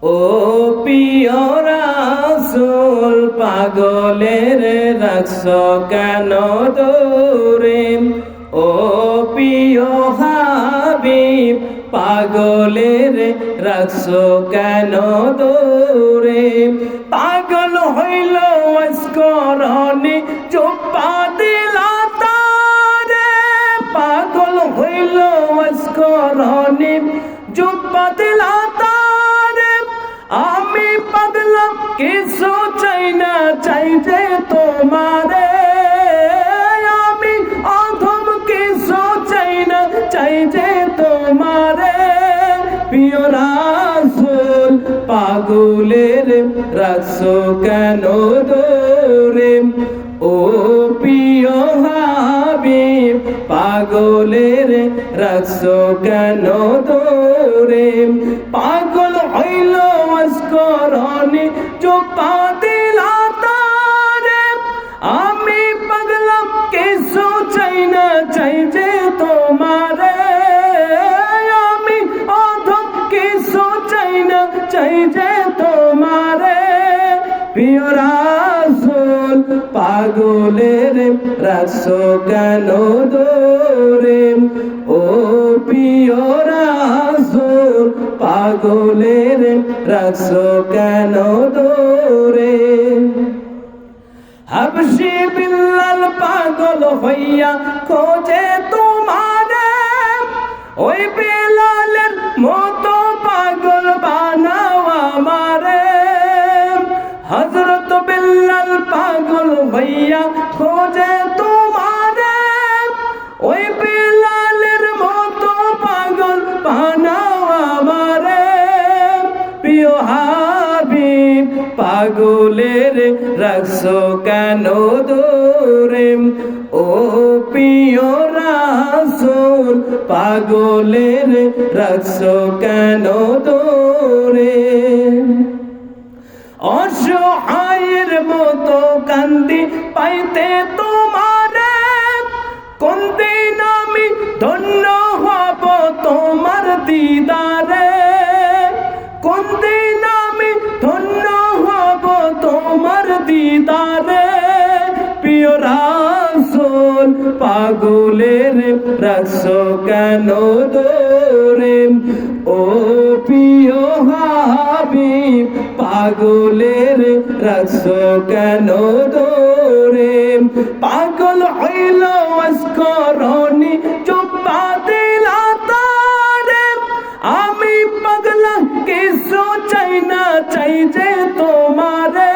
ও প্রিয় রাসূল পাগলের রাখছো কেন দূরে ও প্রিয় হাবিব পাগলের রাখছো কেন দূরে পাগল হইল ওয়াসকরণে চোপা দিলা তারে পাগল হইল ওয়াসকরণে চোপা দিলা তারে আমি পাগলা কিছু চাই না চাই যে তোমারে আমি অধম কিছু চাই না চাই যে তোমারে প্রিয় রাসূল পাগলের রাখছো কেন দূরে ও প্রিয় হাবিব পাগলের রাখছো কেন দূরে পাগল হইল ওয়াসকরণে চোপা দিলা তারে আমি পাগলা কিছু চাই না চাই যে তোমারে আমি অধম কিছু চাই না চাই যে তোমারে প্রিয় রাসূল পাগলের রাখছো কেন দূরে ও প্রিয় রাসূল পাগলের রাখছো কেন দূরে হাবশি বিল্লাল পাগল হইয়া খোঁজে তোমারে ওই বিলালের মতো পাগল বানাও আমারে হযরত বিল্লাল পাগল হইয়া খোঁজে তোমারে ওই বিলালের মতো পাগল বানাও আমারে প্রিয় হাবিব পাগলের রাখছো কেন দূরে ও প্রিয় রাসূল পাগলের রাখছো কেন দূরে অসহায়ের মতো কান্দি পাইতে তোমারে কোন দিন আমি ধন্য হব তোমার দিদারে কোন দিন আমি ধন্য হব তোমার দিদারে প্রিয় রাসূল পাগলের রাখছো কেন দূরে ও প্রিয় হাবিব পাগলের রাখছো কেন দূরে পাগল হইল ওয়াসকরণে চোপা দিলা তারে আমি পাগলা কিছু চাই না চাই যে তোমারে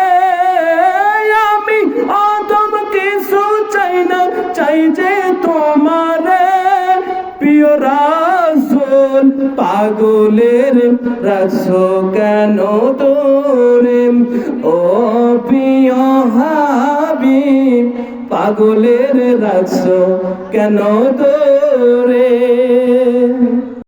আমি অধম কিছু চাই না চাই যে তোমারে প্রিয় রাসূল পাগলের রাখছো কেন দূরে ও প্রিয় হাবিব পাগলের রাখছো কেন দূরে।